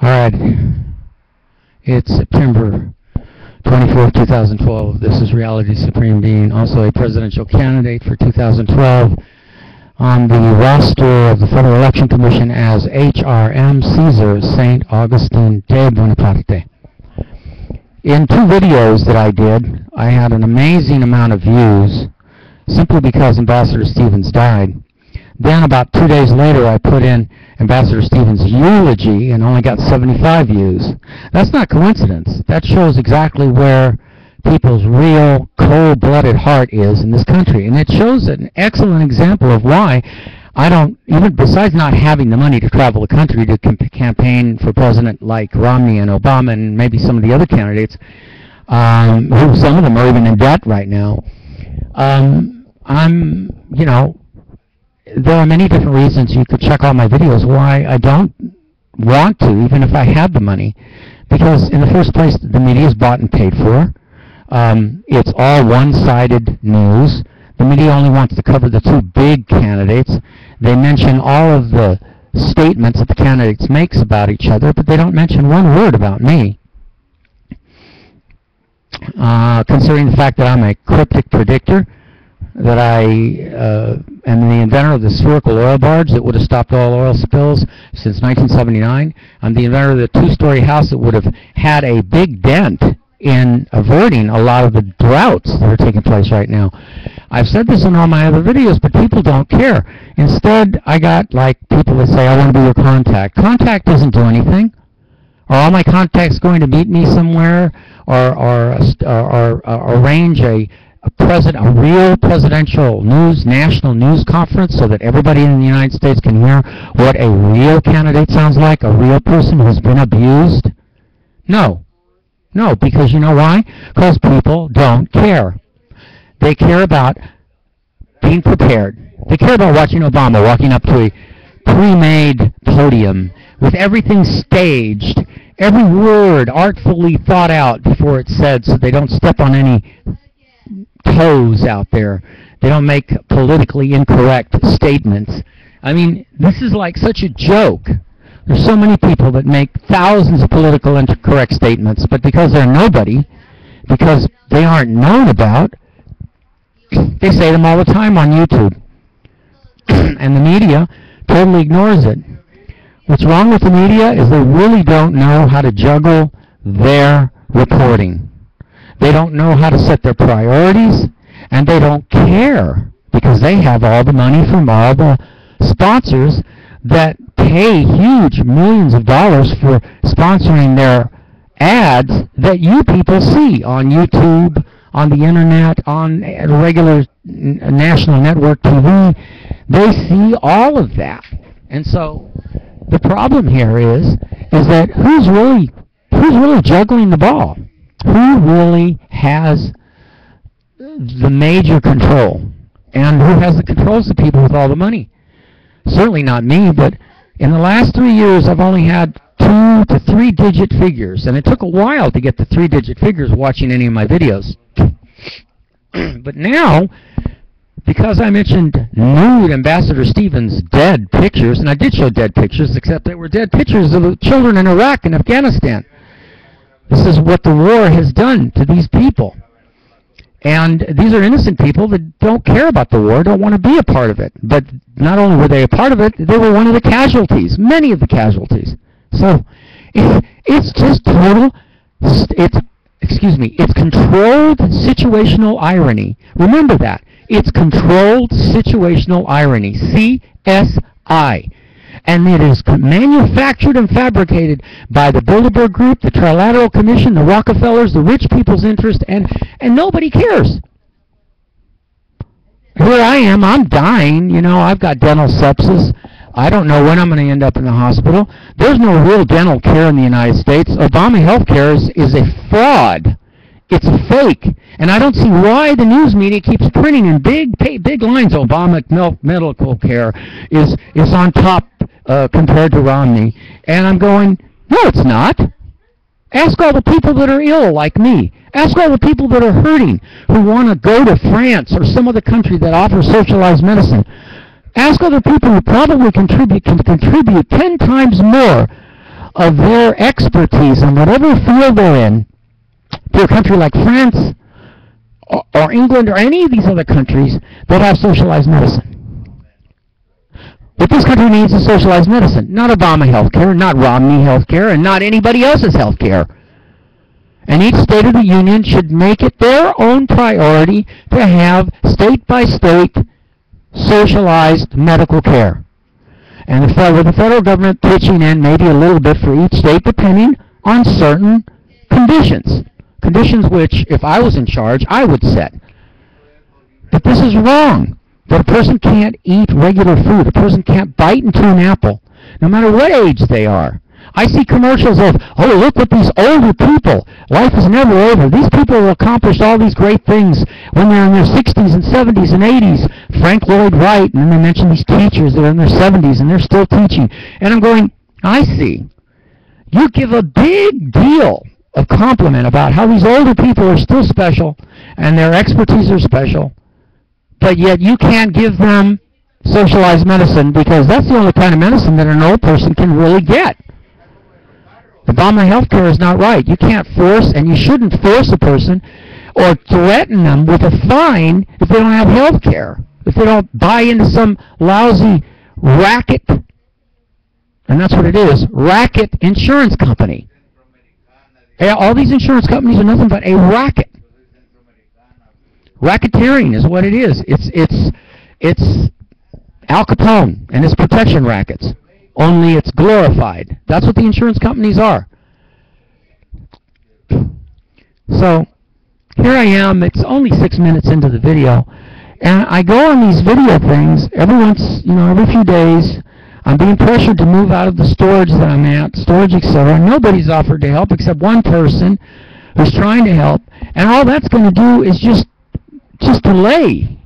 Alright, it's September 24th, 2012. This is Reality Supreme Dean, also a presidential candidate for 2012 on the roster of the Federal Election Commission as HRM Caesar St. Augustine de Bonaparte. In two videos that I did, I had an amazing amount of views simply because Ambassador Stevens died. Then about 2 days later, I put in Ambassador Stevens' eulogy and only got 75 views. That's not coincidence. That shows exactly where people's real cold-blooded heart is in this country. And it shows an excellent example of why I don't, even besides not having the money to travel the country to campaign for president like Romney and Obama and maybe some of the other candidates, who some of them are even in debt right now, there are many different reasons you could check all my videos why I don't want to, even if I had the money. Because in the first place, the media is bought and paid for. It's all one-sided news. The media only wants to cover the two big candidates. They mention all of the statements that the candidates makes about each other, but they don't mention one word about me. Considering the fact that I'm a cryptic predictor, that I am the inventor of the spherical oil barge that would have stopped all oil spills since 1979. I'm the inventor of the two-story house that would have had a big dent in averting a lot of the droughts that are taking place right now. I've said this in all my other videos, but people don't care. Instead, I got like people that say, I want to be your contact. Contact doesn't do anything. Are all my contacts going to meet me somewhere or arrange a real presidential national news conference so that everybody in the United States can hear what a real candidate sounds like, a real person who's been abused? No. No, because you know why? Because people don't care. They care about being prepared. They care about watching Obama walking up to a pre-made podium with everything staged, every word artfully thought out before it's said so they don't step on any toes out there. They don't make politically incorrect statements. I mean, this is like such a joke. There's so many people that make thousands of political incorrect statements, but because they're nobody, because they aren't known about, they say them all the time on YouTube. And the media totally ignores it. What's wrong with the media is they really don't know how to juggle their reporting. They don't know how to set their priorities, and they don't care because they have all the money from all the sponsors that pay huge millions of dollars for sponsoring their ads that you people see on YouTube, on the internet, on regular national network TV. They see all of that. And so the problem here is that who's really juggling the ball? Who really has the major control? And who has the controls of people with all the money? Certainly not me, but in the last 3 years, I've only had 2 to 3 digit figures, and it took a while to get the 3-digit figures watching any of my videos. But now, because I mentioned nude Ambassador Stevens' dead pictures, and I did show dead pictures, except they were dead pictures of the children in Iraq and Afghanistan. This is what the war has done to these people. And these are innocent people that don't care about the war, don't want to be a part of it. But not only were they a part of it, they were one of the casualties, many of the casualties. So it's just total, it's controlled situational irony. Remember that. It's controlled situational irony, CSI. And it is manufactured and fabricated by the Bilderberg Group, the Trilateral Commission, the Rockefellers, the rich people's interest, and nobody cares. Here I am, I'm dying, you know, I've got dental sepsis. I don't know when I'm going to end up in the hospital. There's no real dental care in the United States. Obama health care is a fraud. It's a fake. And I don't see why the news media keeps printing in big lines, Obama medical care is on top compared to Romney. And I'm going, no, it's not. Ask all the people that are ill like me. Ask all the people that are hurting who want to go to France or some other country that offers socialized medicine. Ask other people who probably can contribute 10 times more of their expertise in whatever field they're in to a country like France or England or any of these other countries that have socialized medicine. What this country needs is socialized medicine, not Obama healthcare, not Romney healthcare, and not anybody else's healthcare. And each state of the union should make it their own priority to have state-by-state socialized medical care. And with the federal government pitching in maybe a little bit for each state depending on certain conditions. Conditions which, if I was in charge, I would set. But this is wrong. That a person can't eat regular food. A person can't bite into an apple, no matter what age they are. I see commercials of, oh, look at these older people. Life is never over. These people have accomplished all these great things when they're in their 60s and 70s and 80s. Frank Lloyd Wright, and then they mention these teachers that are in their 70s and they're still teaching. And I'm going, I see. You give a big deal of compliment about how these older people are still special and their expertise are special, but yet you can't give them socialized medicine because that's the only kind of medicine that an old person can really get. Obama healthcare is not right. You can't force, and you shouldn't force a person or threaten them with a fine if they don't have health care, if they don't buy into some lousy racket, and that's what it is, racket insurance company. All these insurance companies are nothing but a racket. Racketeering is what it is. It's Al Capone and his protection rackets. Only it's glorified. That's what the insurance companies are. So here I am. It's only 6 minutes into the video, and I go on these video things every few days. I'm being pressured to move out of the storage that I'm at, storage, etc. Nobody's offered to help except one person who's trying to help, and all that's going to do is just delay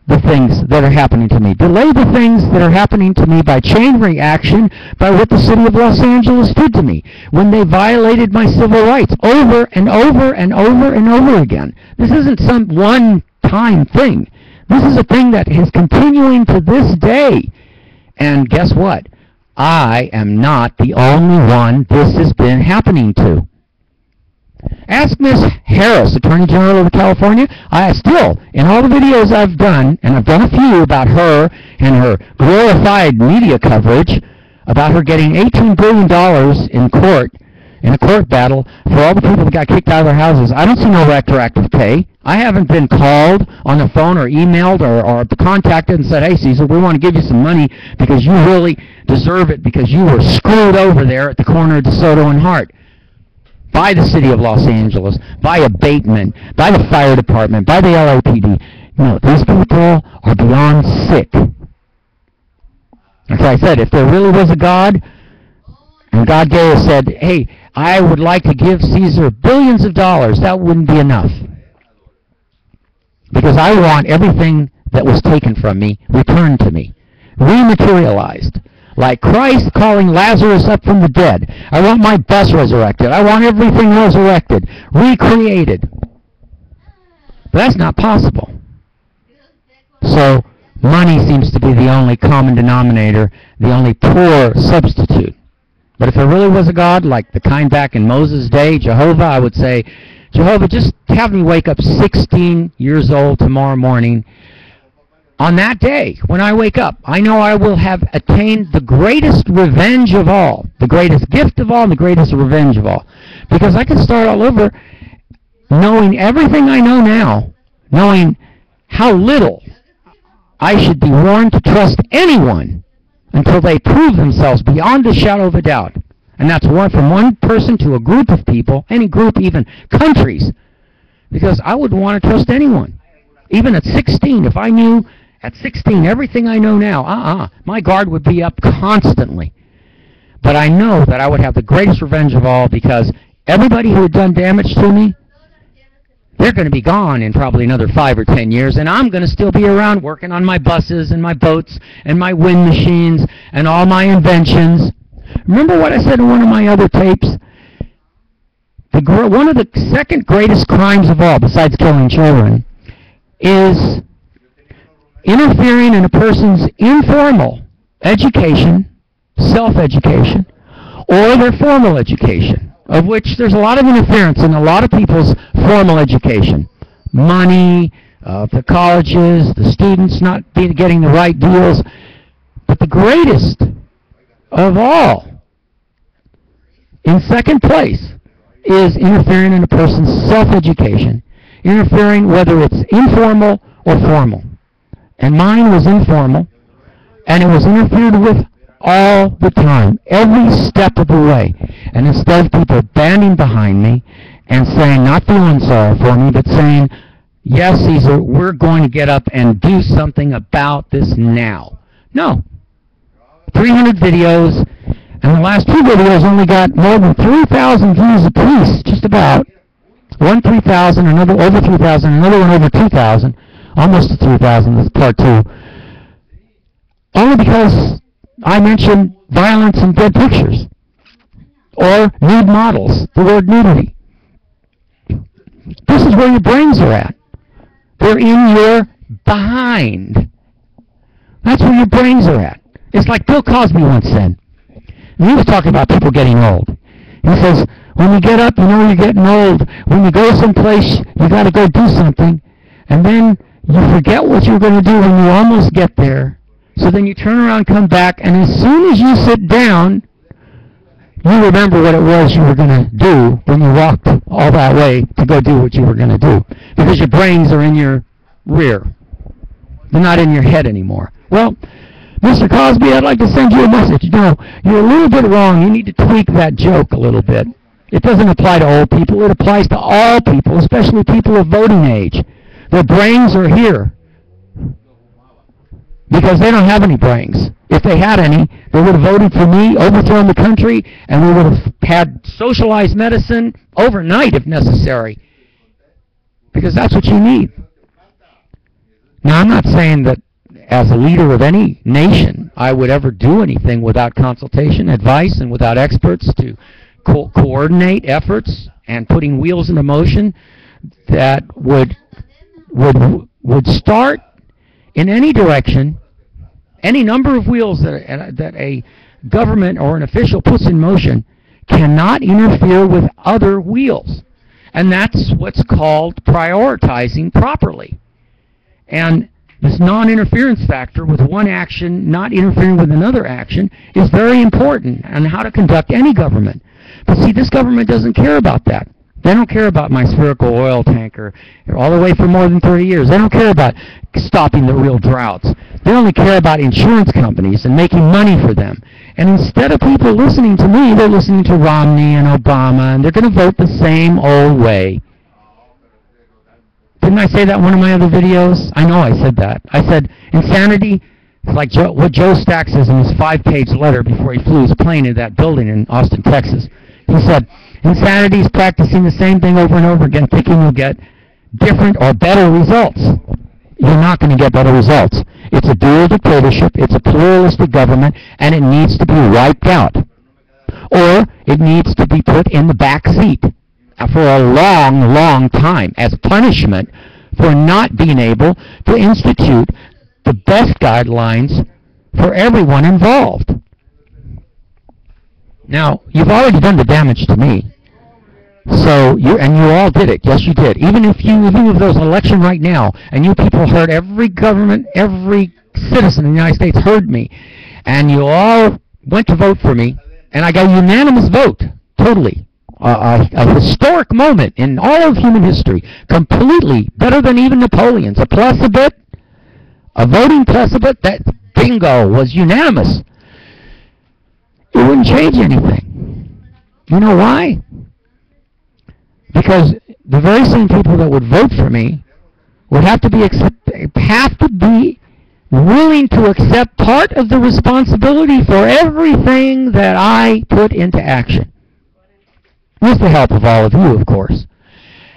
the things that are happening to me. Delay the things that are happening to me by chain reaction by what the city of Los Angeles did to me when they violated my civil rights over and over and over and over again. This isn't some one-time thing. This is a thing that is continuing to this day. And guess what? I am not the only one this has been happening to. Ask Ms. Harris, Attorney General of California. I still, in all the videos I've done, and I've done a few about her and her glorified media coverage, about her getting $18 billion in court, in a court battle, for all the people that got kicked out of their houses. I don't see no retroactive pay. I haven't been called on the phone or emailed or contacted and said, hey, Cecil, we want to give you some money because you really deserve it because you were screwed over there at the corner of DeSoto and Hart. By the city of Los Angeles, by abatement, by the fire department, by the LAPD. No, these people are beyond sick. Like I said, if there really was a God, and God said, hey, I would like to give Caesar billions of dollars, that wouldn't be enough. Because I want everything that was taken from me returned to me, rematerialized. Like Christ calling Lazarus up from the dead. I want my bus resurrected. I want everything resurrected, recreated. But that's not possible. So money seems to be the only common denominator, the only poor substitute. But if there really was a God, like the kind back in Moses' day, Jehovah, I would say, Jehovah, just have me wake up 16 years old tomorrow morning. On that day, when I wake up, I know I will have attained the greatest revenge of all, the greatest gift of all, and the greatest revenge of all. Because I can start all over knowing everything I know now, knowing how little I should be warned to trust anyone until they prove themselves beyond a shadow of a doubt. And that's from one person to a group of people, any group, even countries. Because I wouldn't want to trust anyone. Even at 16, if I knew at 16 everything I know now, my guard would be up constantly. But I know that I would have the greatest revenge of all because everybody who had done damage to me, they're going to be gone in probably another 5 or 10 years, and I'm going to still be around working on my buses and my boats and my wind machines and all my inventions. Remember what I said in one of my other tapes? One of the second greatest crimes of all, besides killing children, is interfering in a person's informal education, self-education, or their formal education, of which there's a lot of interference in a lot of people's formal education. Money, the colleges, the students not getting the right deals. But the greatest of all, in second place, is interfering in a person's self-education, interfering whether it's informal or formal. And mine was informal, and it was interfered with all the time, every step of the way. And instead of people banding behind me and saying, not feeling sorry for me, but saying, yes, Caesar, we're going to get up and do something about this now. No. 300 videos, and the last 2 videos only got more than 3,000 views apiece, just about. One 3,000, another over 3,000, another one over 2,000, almost to 3,000, this part 2. Only because I mentioned violence and dead pictures, or nude models, the word nudity. This is where your brains are at. They're in your behind. That's where your brains are at. It's like Bill Cosby once said. And he was talking about people getting old. He says, when you get up, you know you're getting old. When you go someplace, you got to go do something. And then you forget what you're going to do when you almost get there. So then you turn around, come back, and as soon as you sit down, you remember what it was you were going to do when you walked all that way to go do what you were going to do. Because your brains are in your rear. They're not in your head anymore. Well, Mr. Cosby, I'd like to send you a message. No, you're a little bit wrong. You need to tweak that joke a little bit. It doesn't apply to old people. It applies to all people, especially people of voting age. Their brains are here because they don't have any brains. If they had any, they would have voted for me, overthrown the country, and we would have had socialized medicine overnight if necessary. Because that's what you need. Now, I'm not saying that as a leader of any nation, I would ever do anything without consultation, advice, and without experts to coordinate efforts and putting wheels into motion that would start in any direction. Any number of wheels that a government or an official puts in motion cannot interfere with other wheels. And that's what's called prioritizing properly. And this non-interference factor with one action not interfering with another action is very important on how to conduct any government. But see, this government doesn't care about that. They don't care about my spherical oil tanker all the way for more than 30 years. They don't care about stopping the real droughts. They only care about insurance companies and making money for them. And instead of people listening to me, they're listening to Romney and Obama, and they're going to vote the same old way. Didn't I say that in one of my other videos? I know I said that. I said insanity is like what Joe Stack says in his 5-page letter before he flew his plane into that building in Austin, Texas. He said, insanity is practicing the same thing over and over again, thinking you'll get different or better results. You're not going to get better results. It's a dual dictatorship, it's a pluralistic government, and it needs to be wiped out. Or it needs to be put in the back seat for a long, long time as punishment for not being able to institute the best guidelines for everyone involved. Now, you've already done the damage to me. So, you all did it. Yes, you did. Even if there was an election right now, and you people heard every government, every citizen in the United States heard me, and you all went to vote for me, and I got a unanimous vote, totally. A historic moment in all of human history, completely better than even Napoleon's. A plebiscite, a voting plebiscite, that bingo was unanimous. It wouldn't change anything. You know why? Because the very same people that would vote for me would have to be willing to accept part of the responsibility for everything that I put into action. With the help of all of you, of course.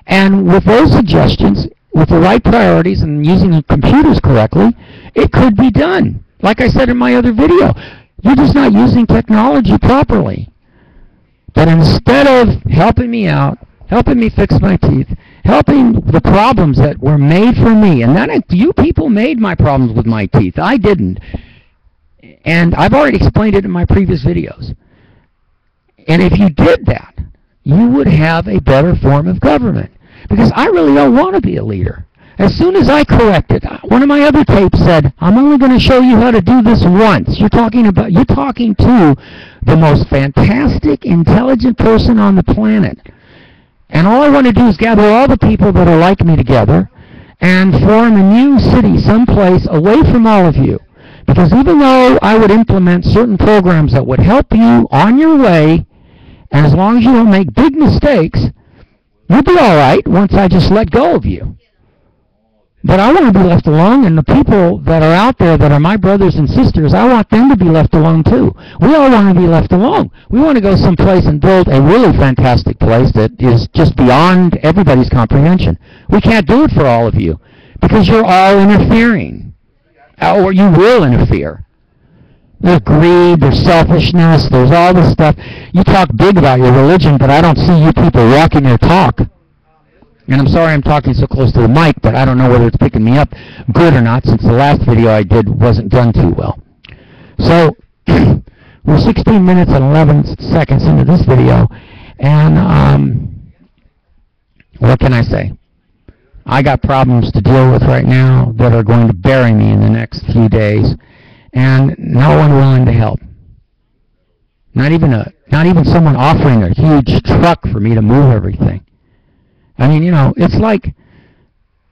And with those suggestions, with the right priorities and using the computers correctly, it could be done. Like I said in my other video, you're just not using technology properly. But instead of helping me out, helping me fix my teeth, helping the problems that were made for me, and that you people made my problems with my teeth. I didn't. And I've already explained it in my previous videos. And if you did that, you would have a better form of government. Because I really don't want to be a leader. As soon as I corrected, one of my other tapes said, I'm only going to show you how to do this once. You're talking to the most fantastic, intelligent person on the planet. And all I want to do is gather all the people that are like me together and form a new city someplace away from all of you. Because even though I would implement certain programs that would help you on your way, and as long as you don't make big mistakes, you'll be all right once I just let go of you. But I want to be left alone, and the people that are out there that are my brothers and sisters, I want them to be left alone too. We all want to be left alone. We want to go someplace and build a really fantastic place that is just beyond everybody's comprehension. We can't do it for all of you because you're all interfering, or you will interfere. There's greed, there's selfishness, there's all this stuff. You talk big about your religion, but I don't see you people walking your talk. And I'm sorry I'm talking so close to the mic, but I don't know whether it's picking me up good or not, since the last video I did wasn't done too well. So, we're 16 minutes and 11 seconds into this video, and what can I say? I got problems to deal with right now that are going to bury me in the next few days, and no one willing to help. Not even someone offering a huge truck for me to move everything. I mean, you know, it's like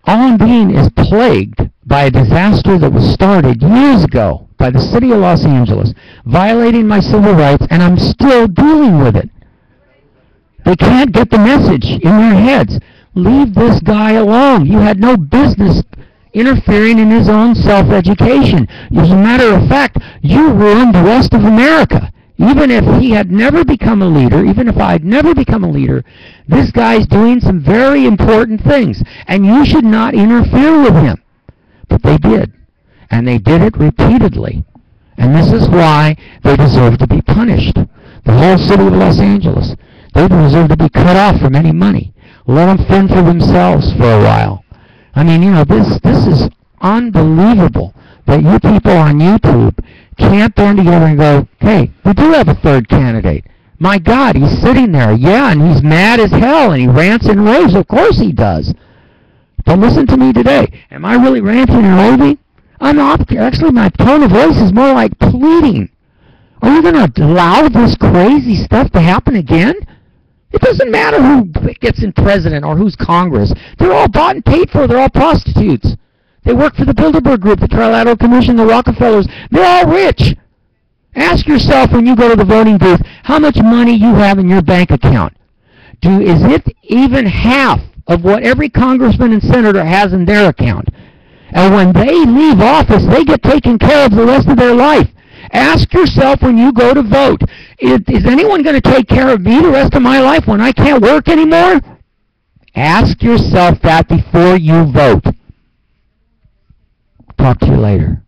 all I'm being is plagued by a disaster that was started years ago by the city of Los Angeles, violating my civil rights, and I'm still dealing with it. They can't get the message in their heads. Leave this guy alone. You had no business interfering in his own self-education. As a matter of fact, you ruined the rest of America. Even if he had never become a leader, even if I had never become a leader, this guy's doing some very important things, and you should not interfere with him. But they did, and they did it repeatedly. And this is why they deserve to be punished. The whole city of Los Angeles, they deserve to be cut off from any money. Let them fend for themselves for a while. I mean, you know, this is unbelievable that you people on YouTube can't band together and go, hey, we do have a third candidate. My God, he's sitting there. Yeah, and he's mad as hell, and he rants and raves. Of course he does. But listen to me today. Am I really ranting and raving? I'm not. Actually, my tone of voice is more like pleading. Are you going to allow this crazy stuff to happen again? It doesn't matter who gets in president or who's Congress. They're all bought and paid for. They're all prostitutes. They work for the Bilderberg Group, the Trilateral Commission, the Rockefellers. They're all rich. Ask yourself when you go to the voting booth how much money you have in your bank account. Is it even half of what every congressman and senator has in their account? And when they leave office, they get taken care of the rest of their life. Ask yourself when you go to vote, is anyone going to take care of me the rest of my life when I can't work anymore? Ask yourself that before you vote. Talk to you later.